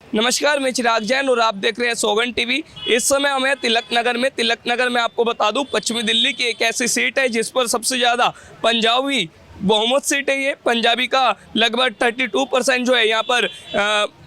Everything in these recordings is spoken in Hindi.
नमस्कार, मैं चिराग जैन और आप देख रहे हैं सोगन टीवी। इस समय हम हैं तिलक नगर में आपको बता दूं, पश्चिमी दिल्ली की एक ऐसी सीट है जिस पर सबसे ज़्यादा पंजाबी बहुमत सीट है। ये पंजाबी का लगभग 32% जो है यहाँ पर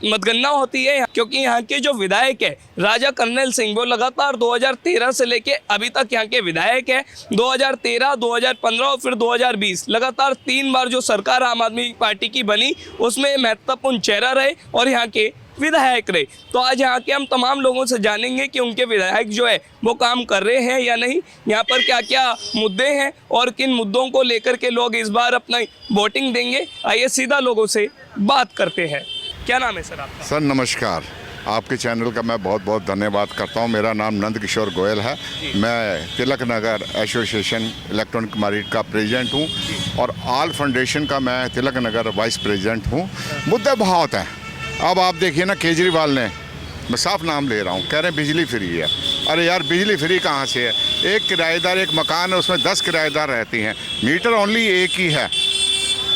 मतगणना होती है, क्योंकि यहाँ के जो विधायक है राजा कर्नल सिंह, वो लगातार 2013 से लेके अभी तक यहाँ के विधायक है। 2013, 2015 और फिर 2020 लगातार 3 बार जो सरकार आम आदमी पार्टी की बनी, उसमें महत्वपूर्ण चेहरा रहे और यहाँ के विधायक रहे। तो आज यहाँ के हम तमाम लोगों से जानेंगे कि उनके विधायक जो है वो काम कर रहे हैं या नहीं, यहाँ पर क्या क्या मुद्दे हैं और किन मुद्दों को लेकर के लोग इस बार अपना वोटिंग देंगे। आइए सीधा लोगों से बात करते हैं। क्या नाम है सर आपका? सर नमस्कार, आपके चैनल का मैं बहुत बहुत धन्यवाद करता हूं। मेरा नाम नंद किशोर गोयल है। मैं Tilak Nagar association electronic market का प्रेसिडेंट हूं और ऑल फाउंडेशन का मैं तिलक नगर वाइस प्रेसिडेंट हूं। मुद्दे बहुत हैं। अब आप देखिए ना, केजरीवाल ने, मैं साफ नाम ले रहा हूँ, कह रहे हैं बिजली फ्री है। अरे यार, बिजली फ्री कहाँ से है? एक किराएदार, एक मकान है, उसमें 10 किराएदार रहती हैं, मीटर ओनली एक ही है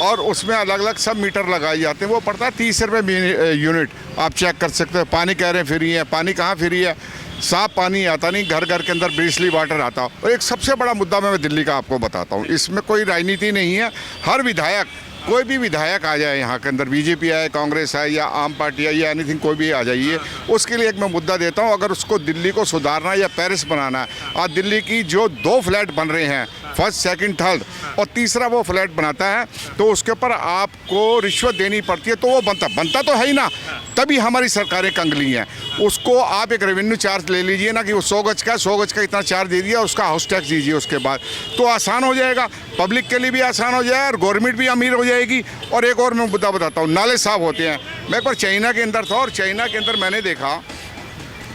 और उसमें अलग अलग सब मीटर लगाए जाते हैं। वो पड़ता है 30 रुपये यूनिट। आप चेक कर सकते हो। पानी कह रहे हैं फ्री है, पानी कहाँ फ्री है? साफ पानी आता नहीं, घर घर के अंदर बिजली वाटर आता। और एक सबसे बड़ा मुद्दा मैं दिल्ली का आपको बताता हूँ, इसमें कोई राजनीति नहीं है। हर विधायक, कोई भी विधायक आ जाए यहाँ के अंदर, बीजेपी आए, कांग्रेस आए या आम पार्टी आई या एनीथिंग, कोई भी आ जाइए, उसके लिए एक मैं मुद्दा देता हूँ। अगर उसको दिल्ली को सुधारना या पेरिस बनाना है, आज दिल्ली की जो 2 फ्लैट बन रहे हैं, फर्स्ट, सेकंड, थर्ड, और तीसरा वो फ्लैट बनाता है, तो उसके ऊपर आपको रिश्वत देनी पड़ती है। तो वो बनता तो है ही ना, तभी हमारी सरकारें कंगली हैं। उसको आप एक रेवेन्यू चार्ज ले लीजिए ना कि वो 100 गज का इतना चार्ज दे दिया, उसका हाउस टैक्स दीजिए उसके बाद, तो आसान हो जाएगा, पब्लिक के लिए भी आसान हो जाएगा और गवर्नमेंट भी अमीर हो जाएगी। और एक और मैं मुद्दा बताता हूँ, नाले साफ होते हैं। मैं एक बार चाइना के अंदर था और चाइना के अंदर मैंने देखा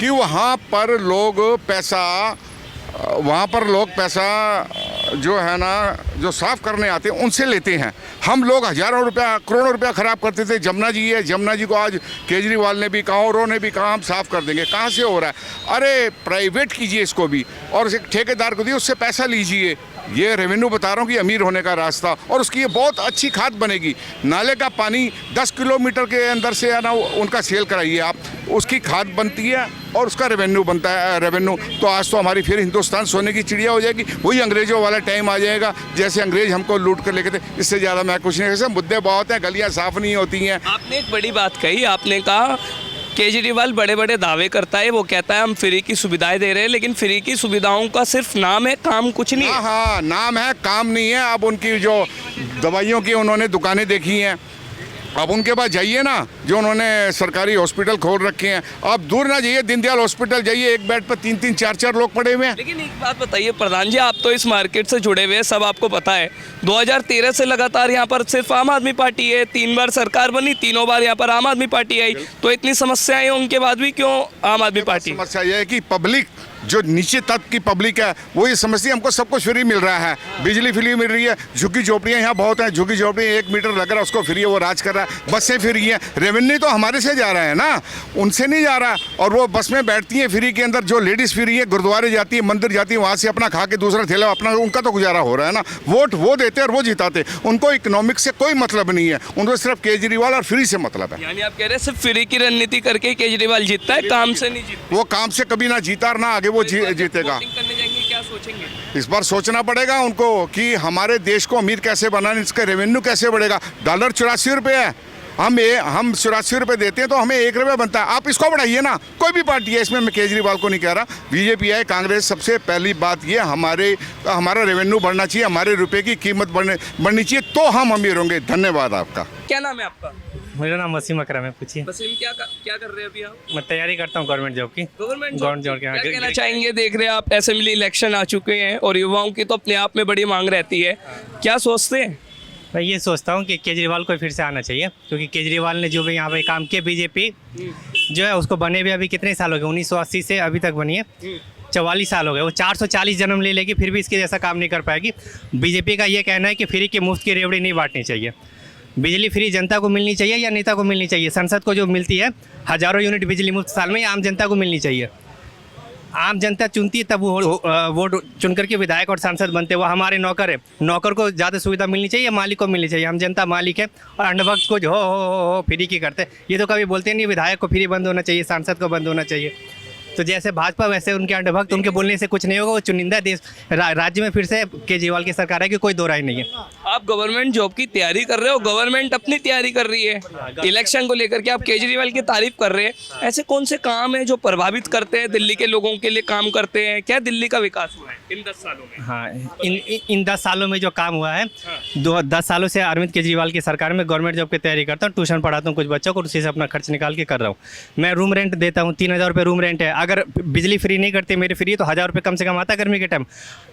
कि वहाँ पर लोग पैसा जो है ना, जो साफ़ करने आते हैं उनसे लेते हैं। हम लोग हज़ारों रुपया, करोड़ों रुपया ख़राब करते थे। जमुना जी है, जमुना जी को आज केजरीवाल ने भी कहा और उन्होंने भी कहा हम साफ़ कर देंगे। कहाँ से हो रहा है? अरे प्राइवेट कीजिए इसको भी और एक ठेकेदार को दिए, उससे पैसा लीजिए। ये रेवेन्यू बता रहा हूँ कि अमीर होने का रास्ता, और उसकी ये बहुत अच्छी खाद बनेगी। नाले का पानी 10 किलोमीटर के अंदर से है ना, उनका सेल कराइए आप, उसकी खाद बनती है और उसका रेवेन्यू बनता है। रेवेन्यू तो आज तो हमारी फिर हिंदुस्तान सोने की चिड़िया हो जाएगी। वही अंग्रेज़ों वाला टाइम आ जाएगा, जैसे अंग्रेज़ हमको लूट कर लेके थे। इससे ज़्यादा मैं कुछ नहीं। ऐसे मुद्दे बहुत हैं, गलियाँ साफ़ नहीं होती हैं। आपने एक बड़ी बात कही, आपने कहा केजरीवाल बड़े बड़े दावे करता है, वो कहता है हम फ्री की सुविधाएं दे रहे हैं, लेकिन फ्री की सुविधाओं का सिर्फ नाम है, काम कुछ नहीं है। हाँ, नाम है, काम नहीं है। अब उनकी जो दवाइयों की उन्होंने दुकानें देखी हैं, अब उनके पास जाइए ना, जो उन्होंने सरकारी हॉस्पिटल खोल रखे हैं। आप दूर ना जाइए, दीनदयाल हॉस्पिटल जाइए, एक बेड पर 3-3, 4-4 लोग पड़े हुए हैं। लेकिन एक बात बताइए प्रधान जी, आप तो इस मार्केट से जुड़े हुए हैं, सब आपको पता है 2013 से लगातार यहाँ पर सिर्फ आम आदमी पार्टी है। 3 बार सरकार बनी, तीनों बार यहाँ पर आम आदमी पार्टी आई। तो इतनी समस्याएं उनके बाद भी क्यों आम आदमी पार्टी? समस्या यह है कि पब्लिक, जो नीचे तक की पब्लिक है, वो ये समझती है हमको सब कुछ फ्री मिल रहा है, बिजली फ्री मिल रही है। झुग्गी झोपड़ियाँ यहाँ बहुत हैं, झुग्गी झोपड़ी 1 मीटर लग रहा है, उसको फ्री है, वो राज कर रहा है। बसें फ्री हैं, रेवेन्यू तो हमारे से जा रहा है ना, उनसे नहीं जा रहा। और वो बस में बैठती हैं फ्री के अंदर, जो लेडीज़ फ्री है, गुरुद्वारे जाती है, मंदिर जाती है, वहाँ से अपना खा के दूसरा ठेला अपना, उनका तो गुजारा हो रहा है ना। वोट वो देते और वो जिताते, उनको इकोनॉमिक से कोई मतलब नहीं है, उनको सिर्फ केजरीवाल और फ्री से मतलब है। यानी आप कह रहे हैं सिर्फ फ्री की रणनीति करके केजरीवाल जीतता है, काम से नहीं जीतता। वो काम से कभी ना जीता और ना आगे वो जीतेगा। करने जाएंगे, क्या सोचेंगे? इस बार सोचना पड़ेगा उनको कि हमारे देश को अमीर कैसे बनाना, इसका रेवेन्यू कैसे बढ़ेगा। डॉलर 84 रुपये है, हम 84 रुपये देते हैं तो हमें 1 रुपया बनता है। आप इसको बढ़ाइए ना, कोई भी पार्टी है, इसमें मैं केजरीवाल को नहीं कह रहा, बीजेपी है, कांग्रेस। सबसे पहली बात ये, हमारा रेवेन्यू बढ़ना चाहिए, हमारे रुपये की कीमत बढ़नी चाहिए, तो हम अमीर होंगे। धन्यवाद आपका। क्या नाम है आपका? मेरा नाम वसीम अकरम है। पूछिए। वसीम, क्या कर रहे हैं अभी आप? मैं तैयारी करता हूँ गवर्नमेंट जॉब की। गवर्नमेंट जॉब की। क्या कहना चाहेंगे? देख रहे हैं आप, असेंबली इलेक्शन आ चुके हैं और युवाओं की तो अपने आप में बड़ी मांग रहती है, क्या सोचते हैं? मैं ये सोचता हूँ कि केजरीवाल को फिर से आना चाहिए, क्योंकि केजरीवाल ने जो भी यहाँ पे काम किया, बीजेपी जो है उसको बने भी अभी कितने साल हो गए, 1980 से अभी तक बनी है, 44 साल हो गए। वो 440 जन्म ले लेगी फिर भी इसके जैसा काम नहीं कर पाएगी। बीजेपी का ये कहना है कि फ्री की मुफ्त की रेवड़ी नहीं बांटनी चाहिए, बिजली फ्री जनता को मिलनी चाहिए या नेता को मिलनी चाहिए। संसद को जो मिलती है हज़ारों यूनिट बिजली मुफ्त साल में, आम जनता को मिलनी चाहिए। आम जनता चुनती है तब वो वोट चुन करके विधायक और सांसद बनते हैं। वो हमारे नौकर है, नौकर को ज़्यादा सुविधा मिलनी चाहिए, मालिक को मिलनी चाहिए। हम जनता मालिक है और अंधभक्त को जो हो फ्री की करते हैं। ये तो कभी बोलते नहीं विधायक को फ्री बंद होना चाहिए, सांसद को बंद होना चाहिए। तो जैसे भाजपा वैसे उनके अंधभक्त, उनके बोलने से कुछ नहीं होगा। वो चुनिंदा देश राज्य में फिर से केजरीवाल की सरकार है कि कोई दो राय नहीं है। आप गवर्नमेंट जॉब की तैयारी कर रहे हो, गवर्नमेंट अपनी तैयारी कर रही है, इलेक्शन को लेकर के आप केजरीवाल की तारीफ कर रहे हैं। ऐसे कौन से काम है जो प्रभावित करते हैं, दिल्ली के लोगों के लिए काम करते हैं? क्या दिल्ली का विकास हुआ है इन 10 सालों में? हाँ, इन 10 सालों में जो काम हुआ है, 10 सालों से अरविंद केजरीवाल की सरकार में गवर्नमेंट जॉब की तैयारी करता हूँ, ट्यूशन पढ़ाता हूँ कुछ बच्चों को, उसी से अपना खर्च निकाल के कर रहा हूँ। मैं रूम रेंट देता हूँ, 3000 रुपये रूम रेंट है। अगर बिजली फ्री नहीं करते मेरी फ्री, तो 1000 रुपये कम से कम आता गर्मी के टाइम।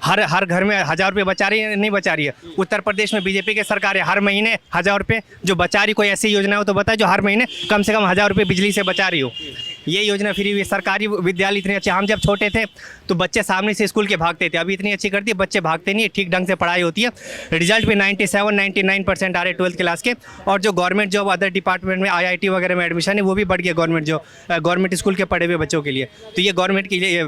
हर घर में 1000 रुपये बचा रही है, नहीं बचा रही है? उत्तर प्रदेश में बीजेपी की सरकार है, हर महीने 1000 रुपये जो बचा रही। कोई ऐसी योजना हो तो बताए जो हर महीने कम से कम 1000 रुपये बिजली से बचा रही हो। ये योजना फ्री हुई। सरकारी विद्यालय इतने अच्छे, हम जब छोटे थे तो बच्चे सामने से स्कूल के भागते थे, अभी इतनी अच्छी करती है, बच्चे भागते नहीं है, ठीक ढंग से पढ़ाई होती है। रिजल्ट भी 97-99% आ रहे 12th क्लास के। और जो गवर्नमेंट जॉब अदर डिपार्टमेंट में IIT वगैरह में एडमिशन है वो भी बढ़ गया गवर्नमेंट जॉब, गवर्नमेंट स्कूल के पढ़े हुए बच्चों के लिए। तो ये गवर्नमेंट के लिए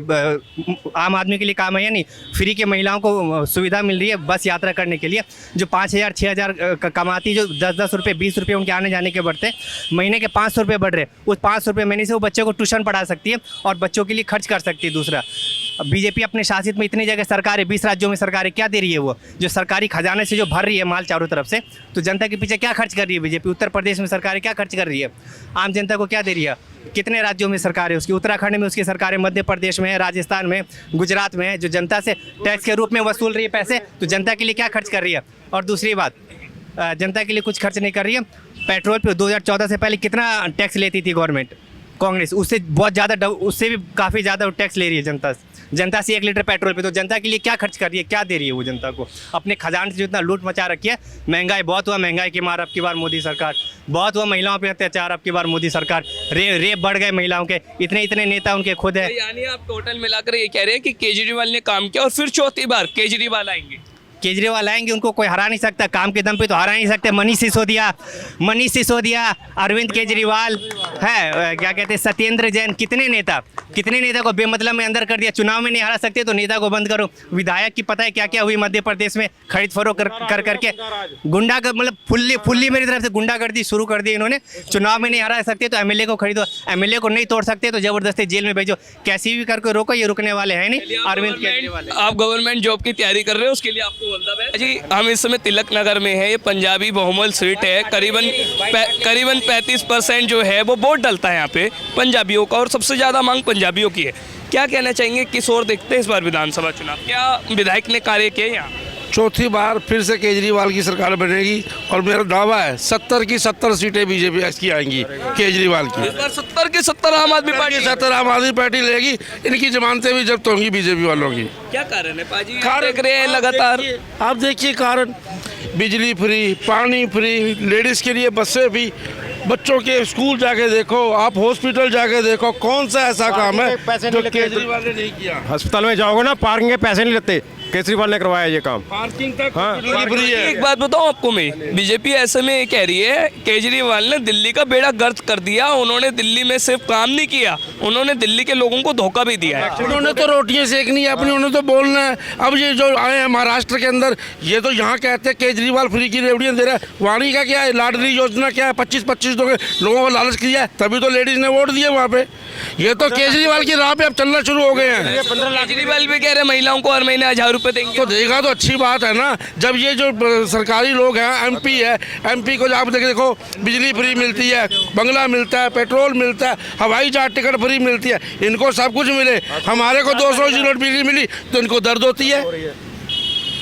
आम आदमी के लिए काम है या नहीं? फ्री के महिलाओं को सुविधा मिल रही है बस यात्रा करने के लिए। जो 5000-6000 कमाती, जो 10-10 रुपये 20 रुपये उनके आने जाने के बढ़ते, महीने के 500 रुपये बढ़ रहे। उस 500 रुपये महीने से वो बच्चे को ट्यूशन पढ़ा सकती है और बच्चों के लिए खर्च कर सकती है। दूसरा, बीजेपी अपने शासित में इतनी जगह सरकार है, 20 राज्यों में सरकार है, क्या दे रही है? वो जो सरकारी खजाने से जो भर रही है माल चारों तरफ से, तो जनता के पीछे क्या खर्च कर रही है बीजेपी? उत्तर प्रदेश में सरकार है, क्या खर्च कर रही है? आम जनता को क्या दे रही है? कितने राज्यों में सरकार है उसकी? उत्तराखंड में उसकी सरकार है, मध्य प्रदेश में है, राजस्थान में, गुजरात में है। जो जनता से टैक्स के रूप में वसूल रही है पैसे, तो जनता के लिए क्या खर्च कर रही है? और दूसरी बात, जनता के लिए कुछ खर्च नहीं कर रही है। पेट्रोल पे 2014 से पहले कितना टैक्स लेती थी गवर्नमेंट कांग्रेस? उससे बहुत ज़्यादा, उससे भी काफ़ी ज़्यादा टैक्स ले रही है जनता से 1 लीटर पेट्रोल पे। तो जनता के लिए क्या खर्च कर रही है, क्या दे रही है वो जनता को? अपने खजाने से जो इतना लूट मचा रखी है। महंगाई बहुत हुआ, महंगाई की मार अब की बार मोदी सरकार। बहुत हुआ महिलाओं पे अत्याचार, अब की बार मोदी सरकार। रेप बढ़ गए महिलाओं के, इतने नेता उनके खुद है। यानी आप टोटल मिलाकर ये कह रहे हैं कि केजरीवाल ने काम किया और फिर चौथी बार केजरीवाल आएंगे? केजरीवाल आएंगे, उनको कोई हरा नहीं सकता, काम के दम पे तो हरा नहीं सकते। मनीष सिसोदिया, अरविंद केजरीवाल है, क्या कहते हैं, सत्येंद्र जैन, कितने नेता को बेमतलब में अंदर कर दिया। चुनाव में नहीं हरा सकते तो नेता को बंद करो। विधायक की पता है क्या क्या हुई मध्य प्रदेश में? खरीद फरोख्त कर करके गुंडा का मतलब फुल्ली मेरी तरफ से गुंडागर्दी शुरू कर दी इन्होंने। चुनाव में नहीं हरा सकते तो MLA को खरीदो, MLA को नहीं तोड़ सकते तो जबरदस्ती जेल में भेजो। कैसी भी करके रोको, ये रुकने वाले हैं नहीं अरविंद केजरीवाल। आप गवर्नमेंट जॉब की तैयारी कर रहे हो, उसके लिए आपको जी हम इस समय तिलक नगर में है। ये पंजाबी बहुमत सीट है, करीबन 35% जो है वो वोट डलता है यहाँ पे पंजाबियों का, और सबसे ज़्यादा मांग पंजाबियों की है। क्या कहना चाहेंगे, किस ओर देखते हैं इस बार विधानसभा चुनाव? क्या विधायक ने कार्य किए यहाँ? चौथी बार फिर से केजरीवाल की सरकार बनेगी और मेरा दावा है 70 की 70 सीटें बीजेपी की आएंगी केजरीवाल की। इस बार 70 की 70 आम आदमी पार्टी 70 आम आदमी पार्टी लेगी। इनकी जमानतें भी जब्त होंगी बीजेपी वालों की। क्या कारण है पाजी? देख रहे हैं लगातार, आप देखिए कारण, बिजली फ्री, पानी फ्री, लेडीज़ के लिए बसें फ्री, बच्चों के स्कूल जाके देखो, आप हॉस्पिटल जाके देखो, कौन सा ऐसा काम है जो केजरीवाल ने नहीं किया? अस्पताल में जाओगे ना, पार्किंग के पैसे नहीं लेते, केजरीवाल ने करवाया ये काम। पार्किंग तक फ्री है। एक बात बताऊं आपको मैं, बीजेपी ऐसे में ये कह रही है केजरीवाल ने दिल्ली का बेड़ा गर्क कर दिया। उन्होंने दिल्ली में सिर्फ काम नहीं किया, उन्होंने दिल्ली के लोगों को धोखा भी दिया है। उन्होंने तो रोटियां सेकनी है अपनी, उन्होंने तो बोलना है। अब ये जो आए हैं महाराष्ट्र के अंदर, ये तो यहाँ कहते हैं केजरीवाल फ्री की रेवड़ियाँ दे रहा है। वाणी का क्या है, लाडली योजना क्या है, 25-25 लोगों को लालच किया है, तभी तो लेडीज ने वोट दिए वहाँ पे। ये तो केजरीवाल की राह पे अब चलना शुरू हो गए हैं। केजरीवाल भी कह रहे महिलाओं को हर महीने 1000 रुपए देंगे, तो देगा तो अच्छी बात है ना। जब ये जो सरकारी लोग हैं, MP है, MP को आप देखो बिजली फ्री मिलती है, बंगला मिलता है, पेट्रोल मिलता है, हवाई जहाज टिकट फ्री मिलती है, इनको सब कुछ मिले। हमारे को 200 यूनिट बिजली मिली तो इनको दर्द होती है।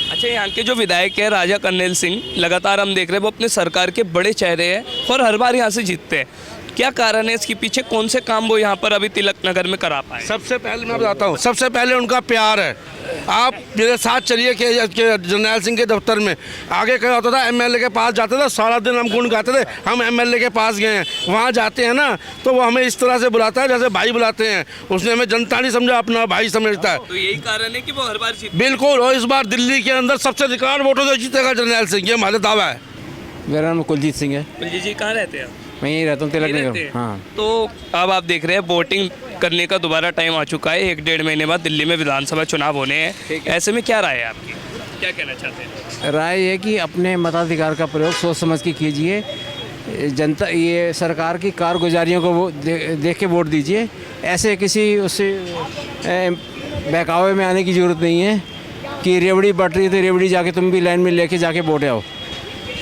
अच्छा, यहाँ के जो विधायक है राजा कर्नेल सिंह, लगातार हम देख रहे हैं वो अपने सरकार के बड़े चेहरे हैं और हर बार यहाँ से जीतते हैं। क्या कारण है इसके पीछे? कौन से काम वो यहाँ पर अभी तिलक नगर में करा पाए? सबसे पहले मैं बताता हूँ, सबसे पहले उनका प्यार है। आप मेरे साथ चलिए कि जर्नैल सिंह के दफ्तर में आगे क्या होता था, MLA के पास जाते थे, सारा दिन हम गुण गाते थे, हम MLA के पास गए हैं। वहाँ जाते हैं ना तो वो हमें इस तरह से बुलाता है जैसे भाई बुलाते हैं। उसने हमें जनता नहीं समझा, अपना भाई समझता है। तो यही कारण है कि वो हर बार जीतते। बिल्कुल, और इस बार दिल्ली के अंदर सबसे रिकॉर्ड वोटों से जीतेगा जर्नैल सिंह, ये हमारा दावा है। मेरा नाम कुलजीत सिंह है। कुलजीत जी कहाँ रहते हैं? मैं यहीं रहता हूँ तिलक यहीं नगर। रहते हैं? हाँ, तो अब आप देख रहे हैं वोटिंग करने का दोबारा टाइम आ चुका है। 1-1.5 महीने बाद दिल्ली में विधानसभा चुनाव होने हैं, ऐसे में क्या राय है आपकी, क्या कहना चाहते हैं? राय है कि अपने मताधिकार का प्रयोग सोच समझ के कीजिए। जनता ये सरकार की कारगुजारियों को वो देख के वोट दीजिए। ऐसे किसी उससे बहकावे में आने की ज़रूरत नहीं है कि रेवड़ी बट रही है तो रेवड़ी जाके तुम भी लाइन में लेके जाके वोट आओ।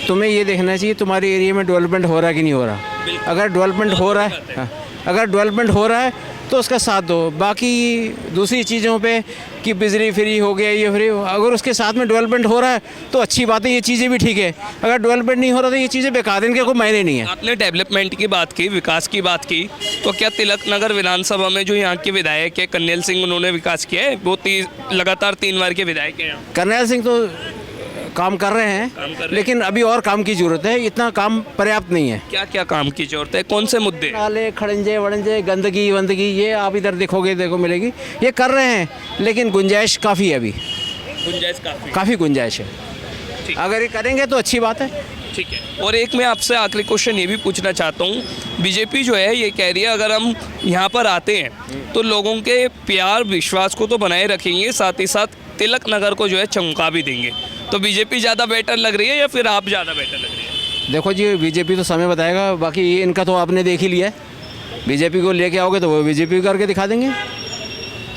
तुम्हें ये देखना चाहिए तुम्हारे एरिया में डेवलपमेंट हो रहा है कि नहीं हो रहा। अगर डेवलपमेंट हो रहा है, हाँ, अगर डेवलपमेंट हो रहा है तो उसका साथ दो। बाकी दूसरी चीज़ों पे कि बिजली फ्री हो गया, ये फ्री, अगर उसके साथ में डेवलपमेंट हो रहा है तो अच्छी बात है, ये चीज़ें भी ठीक है। अगर डेवलपमेंट नहीं हो रहा तो ये चीज़ें बेकार हैं, इनके कोई मायने नहीं है। आपने डेवलपमेंट की बात की, विकास की बात की, तो क्या तिलक नगर विधानसभा में जो यहाँ के विधायक है कन्हैया सिंह, उन्होंने विकास किया है? वो लगातार 3 बार के विधायक हैं यहाँ। करनैल सिंह तो काम कर रहे हैं, लेकिन अभी और काम की ज़रूरत है। इतना काम पर्याप्त नहीं है। क्या क्या काम की जरूरत है, कौन से मुद्दे? नाले, खड़ंजे वड़ंजे, गंदगी वंदगी, ये आप इधर देखोगे, देखो मिलेगी, ये कर रहे हैं, लेकिन गुंजाइश काफ़ी है, अभी गुंजाइश काफ़ी गुंजाइश है। अगर ये करेंगे तो अच्छी बात है। ठीक है। और एक मैं आपसे आखिरी क्वेश्चन ये भी पूछना चाहता हूँ, बीजेपी जो है ये कह रही है अगर हम यहाँ पर आते हैं तो लोगों के प्यार विश्वास को तो बनाए रखेंगे, साथ ही साथ तिलक नगर को जो है चमका भी देंगे। तो बीजेपी ज़्यादा बेटर लग रही है या फिर आप ज़्यादा बेटर लग रही है? देखो जी, बीजेपी तो समय बताएगा, बाकी इनका तो आपने देख ही लिया है। बीजेपी को लेके आओगे तो वो बीजेपी करके दिखा देंगे,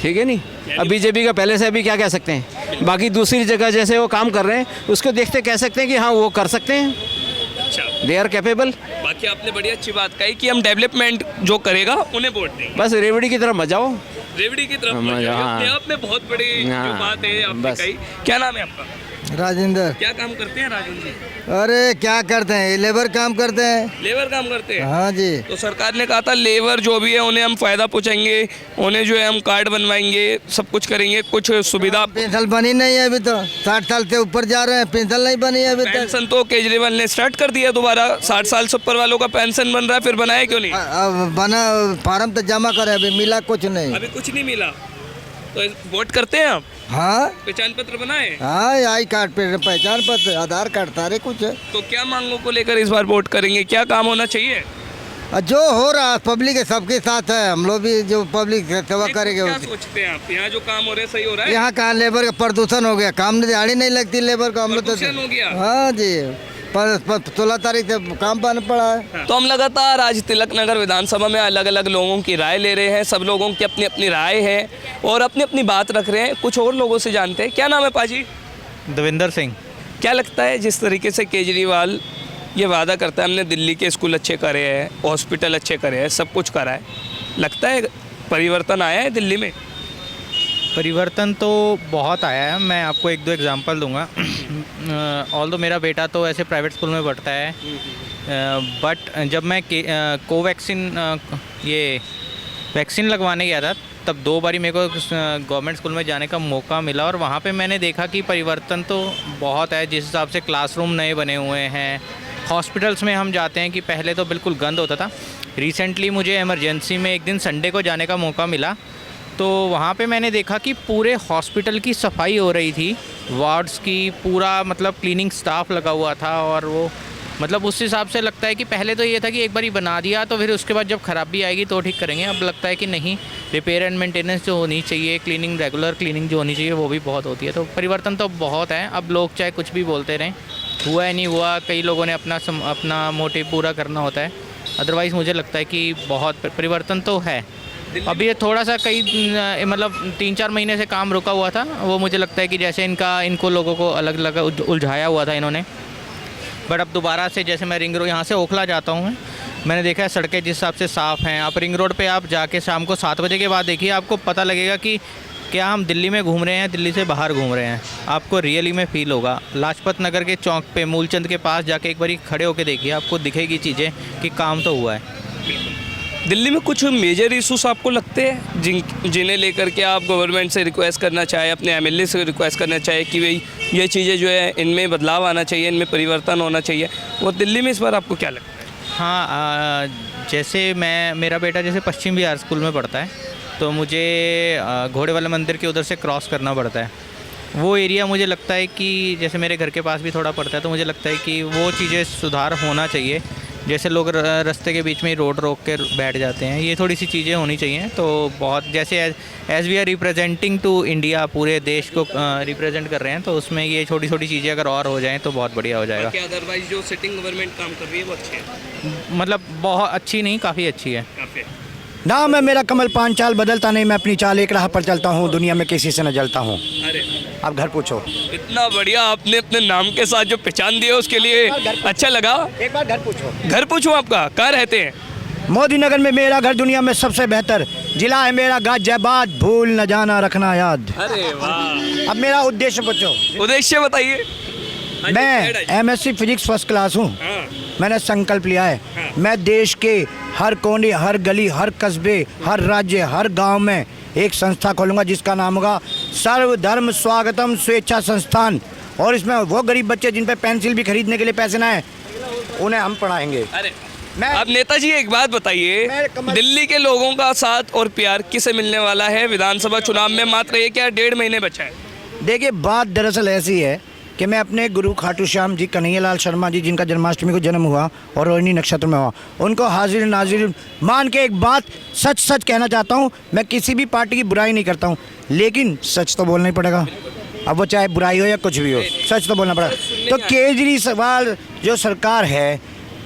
ठीक है नहीं। अब बीजेपी का पहले से अभी क्या कह सकते हैं, बाकी दूसरी जगह जैसे वो काम कर रहे हैं उसको देखते कह सकते हैं कि हाँ वो कर सकते हैं, अच्छा, दे आर कैपेबल। बाकी आपने बड़ी अच्छी बात कही कि हम डेवलपमेंट जो करेगा उन्हें वोट देंगे। बस रेवड़ी की तरफ मत जाओ। रेवड़ी की तरफ हाँ, अपने आप में बहुत बड़ी जो हाँ, बात है आपने बस। कही। क्या नाम है आपका? राजेंद्र। क्या काम करते हैं राजेंद्र जी? अरे क्या करते हैं, लेबर काम करते हैं। लेबर काम करते हैं? हाँ जी। तो सरकार ने कहा था लेबर जो भी है उन्हें हम फायदा पहुंचाएंगे, उन्हें जो है हम कार्ड बनवाएंगे, सब कुछ करेंगे, कुछ सुविधा। पेंशन बनी नहीं है अभी तो, 60 साल से ऊपर जा रहे हैं, पेंशन नहीं बनी है अभी तक। पेंशन तो केजरीवाल ने स्टार्ट कर दिया दोबारा, 60 साल से ऊपर वालों का पेंशन बन रहा है, फिर बनाया क्यों नहीं? अब बना, फार्म तो जमा करे, अभी मिला कुछ नहीं। अभी कुछ नहीं मिला। तो वोट करते हैं आप? हाँ पहचान पत्र बनाए? हाँ, आई कार्ड पे पहचान पत्र, आधार कार्ड, सारे कुछ है। तो क्या मांगों को लेकर इस बार वोट करेंगे, क्या काम होना चाहिए? जो हो रहा है पब्लिक के सबके साथ है, हम लोग भी जो पब्लिक सेवा करेंगे। क्या सोचते हैं आप, यहाँ जो काम हो रहा है सही हो रहा है? यहाँ कहाँ लेबर का प्रदूषण हो गया, काम दिहाड़ी नहीं लगती लेबर को, हम लोग तो। प्रदूषण हो गया? हाँ जी, 16 तारीख से काम पाना पड़ा है। तो हम लगातार आज तिलक नगर विधानसभा में अलग अलग लोगों की राय ले रहे हैं। सब लोगों की अपनी अपनी राय है और अपनी अपनी बात रख रहे हैं। कुछ और लोगों से जानते हैं। क्या नाम है पाजी? देवेंद्र सिंह। क्या लगता है जिस तरीके से केजरीवाल ये वादा करता है हमने दिल्ली के स्कूल अच्छे करे हैं, हॉस्पिटल अच्छे करे हैं, सब कुछ करा है, लगता है परिवर्तन आया है दिल्ली में? परिवर्तन तो बहुत आया है। मैं आपको 1-2 एग्जांपल दूंगा। ऑल्दो मेरा बेटा तो ऐसे प्राइवेट स्कूल में पढ़ता है, बट जब मैं कोवैक्सीन ये वैक्सीन लगवाने गया था तब 2 बारी मेरे को गवर्नमेंट स्कूल में जाने का मौका मिला और वहाँ पे मैंने देखा कि परिवर्तन तो बहुत है। जिस हिसाब से क्लासरूम नए बने हुए हैं, हॉस्पिटल्स में हम जाते हैं कि पहले तो बिल्कुल गंद होता था। रिसेंटली मुझे इमरजेंसी में एक दिन संडे को जाने का मौका मिला तो वहाँ पे मैंने देखा कि पूरे हॉस्पिटल की सफाई हो रही थी, वार्ड्स की, पूरा मतलब क्लीनिंग स्टाफ लगा हुआ था। और वो मतलब उस हिसाब से लगता है कि पहले तो ये था कि एक बार ही बना दिया तो फिर उसके बाद जब खराबी आएगी तो ठीक करेंगे। अब लगता है कि नहीं, रिपेयर एंड मेंटेनेंस जो होनी चाहिए, क्लीनिंग, रेगुलर क्लीनिंग जो होनी चाहिए वो भी बहुत होती है। तो परिवर्तन तो बहुत है। अब लोग चाहे कुछ भी बोलते रहें, हुआ है नहीं हुआ, कई लोगों ने अपना मोटिव पूरा करना होता है। अदरवाइज़ मुझे लगता है कि बहुत परिवर्तन तो है। अभी ये थोड़ा सा मतलब 3-4 महीने से काम रुका हुआ था, वो मुझे लगता है कि जैसे इनको लोगों को अलग अलग उलझाया हुआ था इन्होंने। बट अब दोबारा से जैसे मैं रिंग रोड यहाँ से ओखला जाता हूँ, मैंने देखा है सड़कें जिस हिसाब से साफ़ हैं। आप रिंग रोड पे आप जाके शाम को 7 बजे के बाद देखिए, आपको पता लगेगा कि क्या हम दिल्ली में घूम रहे हैं, दिल्ली से बाहर घूम रहे हैं। आपको रियली में फील होगा। लाजपत नगर के चौक पे मूलचंद के पास जाके एक बार खड़े होकर देखिए, आपको दिखेगी चीज़ें कि काम तो हुआ है। दिल्ली में कुछ मेजर इशूज आपको लगते हैं जिन्हें लेकर के आप गवर्नमेंट से रिक्वेस्ट करना चाहे, अपने एमएलए से रिक्वेस्ट करना चाहे कि भाई ये चीज़ें जो है इनमें बदलाव आना चाहिए, इनमें परिवर्तन होना चाहिए, और दिल्ली में इस बार आपको क्या लगता है? हाँ, जैसे मेरा बेटा जैसे पश्चिम बिहार स्कूल में पढ़ता है तो मुझे घोड़े वाले मंदिर के उधर से क्रॉस करना पड़ता है। वो एरिया मुझे लगता है कि जैसे मेरे घर के पास भी थोड़ा पड़ता है तो मुझे लगता है कि वो चीज़ें सुधार होना चाहिए। जैसे लोग रास्ते के बीच में ही रोड रोक के बैठ जाते हैं, ये थोड़ी सी चीज़ें होनी चाहिए। तो बहुत जैसे as we are representing to India, पूरे देश को रिप्रेजेंट कर रहे हैं, तो उसमें ये छोटी छोटी चीज़ें अगर और हो जाएं तो बहुत बढ़िया हो जाएगा। अदरवाइज जो सिटिंग गवर्नमेंट काम कर रही है वो अच्छी है, मतलब बहुत अच्छी नहीं, काफ़ी अच्छी है। काफ़ी नाम है मेरा कमल पांचाल, बदलता नहीं मैं अपनी चाल, एक राह पर चलता हूँ, दुनिया में किसी से न जलता हूँ। अरे अब घर पूछो। इतना बढ़िया आपने अपने नाम के साथ जो पहचान दी है उसके लिए अच्छा लगा। एक बार घर पूछो। घर पूछूं आपका, कहाँ रहते हैं? मोदी नगर में मेरा घर, दुनिया में सबसे बेहतर जिला है मेरा गाजियाबाद, भूल न जाना रखना याद। अरे वाह, अब मेरा उद्देश्य पूछो। उद्देश्य बताइए। मैं MSc फिजिक्स फर्स्ट क्लास हूँ। मैंने संकल्प लिया है मैं देश के हर कोने, हर गली, हर कस्बे, हर राज्य, हर गांव में एक संस्था खोलूंगा जिसका नाम होगा सर्वधर्म स्वागतम स्वेच्छा संस्थान। और इसमें वो गरीब बच्चे जिन पे पेंसिल भी खरीदने के लिए पैसे ना है, उन्हें हम पढ़ाएंगे। अरे मैं अब नेताजी एक बात बताइए, दिल्ली के लोगों का साथ और प्यार किसे मिलने वाला है विधानसभा चुनाव में? मात्र 1 या 1.5 महीने बचा है। देखिए, बात दरअसल ऐसी है कि मैं अपने गुरु खाटू श्याम जी, कन्हैयालाल शर्मा जी, जिनका जन्माष्टमी को जन्म हुआ और रोहिणी नक्षत्र में हुआ, उनको हाजिर नाजिर मान के एक बात सच सच कहना चाहता हूँ। मैं किसी भी पार्टी की बुराई नहीं करता हूँ, लेकिन सच तो बोलना ही पड़ेगा। अब वो चाहे बुराई हो या कुछ भी हो, सच तो बोलना पड़ेगा। तो केजरीवाल जो सरकार है,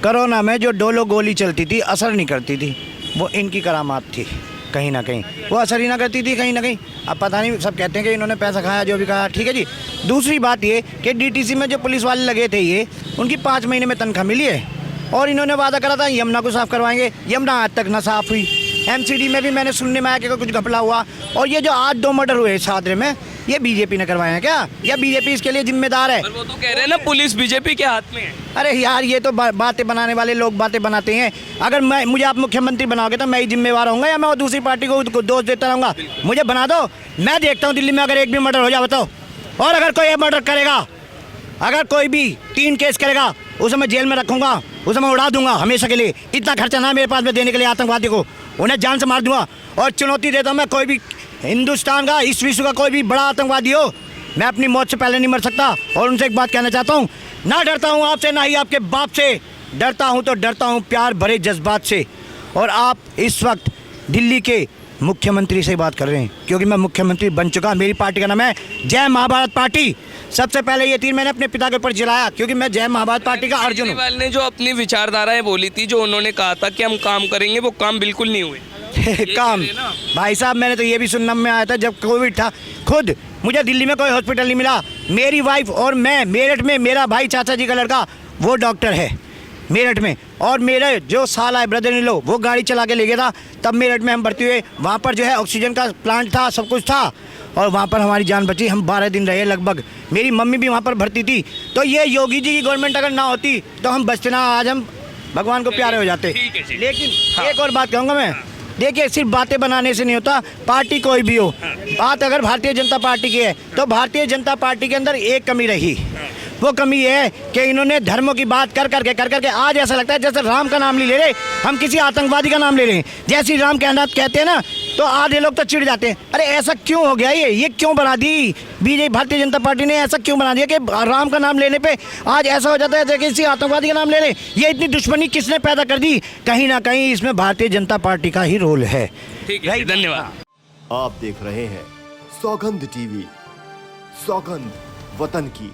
कोरोना में जो डोलो गोली चलती थी, असर नहीं करती थी, वो इनकी करामात थी। कहीं ना कहीं वो असर ही ना करती थी, कहीं ना कहीं। अब पता नहीं, सब कहते हैं कि इन्होंने पैसा खाया, जो भी खाया, ठीक है जी। दूसरी बात ये कि DTC में जो पुलिस वाले लगे थे, ये उनकी 5 महीने में तनख्वाह मिली है। और इन्होंने वादा करा था यमुना को साफ़ करवाएंगे, यमुना आज तक ना साफ़ हुई। MCD में भी मैंने सुनने में आया कि कुछ घपला हुआ। और ये जो आज 2 मर्डर हुए सादरे में, ये बीजेपी ने करवाए हैं क्या, या बीजेपी इसके लिए जिम्मेदार है? पर वो तो कह रहे हैं ना, पुलिस बीजेपी के हाथ में है। अरे यार, ये तो बातें बनाने वाले लोग बातें बनाते हैं। अगर मुझे आप मुख्यमंत्री बनाओगे तो मैं ही जिम्मेवार होऊंगा, या मैं वो दूसरी पार्टी को दोष देता रहूँगा? मुझे बना दो, मैं देखता हूँ दिल्ली में अगर एक भी मर्डर हो जाए बताओ। और अगर कोई मर्डर करेगा, अगर कोई भी 3 केस करेगा, उसे मैं जेल में रखूँगा, उसे मैं उड़ा दूंगा हमेशा के लिए। इतना खर्चा ना मेरे पास में देने के लिए आतंकवादी को, उन्हें जान से मार दूंगा। और चुनौती देता हूँ मैं, कोई भी हिंदुस्तान का, इस विश्व का कोई भी बड़ा आतंकवादी हो, मैं अपनी मौत से पहले नहीं मर सकता। और उनसे एक बात कहना चाहता हूँ, ना डरता हूँ आपसे, ना ही आपके बाप से। डरता हूँ तो डरता हूँ प्यार भरे जज्बात से। और आप इस वक्त दिल्ली के मुख्यमंत्री से बात कर रहे हैं, क्योंकि मैं मुख्यमंत्री बन चुका। मेरी पार्टी का नाम है जय महाभारत पार्टी। सबसे पहले ये तीर मैंने अपने पिता के ऊपर जलाया, क्योंकि मैं जय महाभारत पार्टी का अर्जुन हूँ। केजरीवाल ने जो अपनी विचारधाराएं बोली थी, जो उन्होंने कहा था कि हम काम करेंगे, वो काम बिल्कुल नहीं हुए। काम भाई साहब, मैंने तो ये भी सुनने में आया था जब कोविड था, खुद मुझे दिल्ली में कोई हॉस्पिटल नहीं मिला। मेरी वाइफ और मैं मेरठ में, मेरा भाई चाचा जी का लड़का वो डॉक्टर है मेरठ में, और मेरे जो साला है ब्रदर इन लो, वो गाड़ी चला के ले गया था। तब मेरठ में हम भर्ती हुए, वहाँ पर जो है ऑक्सीजन का प्लांट था, सब कुछ था, और वहाँ पर हमारी जान बची। हम 12 दिन रहे लगभग। मेरी मम्मी भी वहाँ पर भर्ती थी। तो ये योगी जी की गवर्नमेंट अगर ना होती तो हम बचते ना, आज हम भगवान को प्यारे हो जाते। लेकिन एक और बात कहूँगा मैं, देखिए, सिर्फ बातें बनाने से नहीं होता, पार्टी कोई भी हो। बात अगर भारतीय जनता पार्टी की है, तो भारतीय जनता पार्टी के अंदर एक कमी रही। वो कमी ये है कि इन्होंने धर्मों की बात कर करके आज ऐसा लगता है जैसे राम का नाम नहीं ले रहे, हम किसी आतंकवादी का नाम ले रहे हैं। जैसे राम कहते हैं ना, तो आधे लोग तो चिढ़ जाते हैं। अरे ऐसा क्यों हो गया, ये क्यों बना दी बीजेपी, भारतीय जनता पार्टी ने ऐसा क्यों बना दिया कि राम का नाम लेने पे आज ऐसा हो जाता है जैसे किसी आतंकवादी का नाम ले रहे? ये इतनी दुश्मनी किसने पैदा कर दी? कहीं ना कहीं इसमें भारतीय जनता पार्टी का ही रोल है। ठीक है, धन्यवाद। आप देख रहे हैं सौगंध TV, सौगंध वतन की।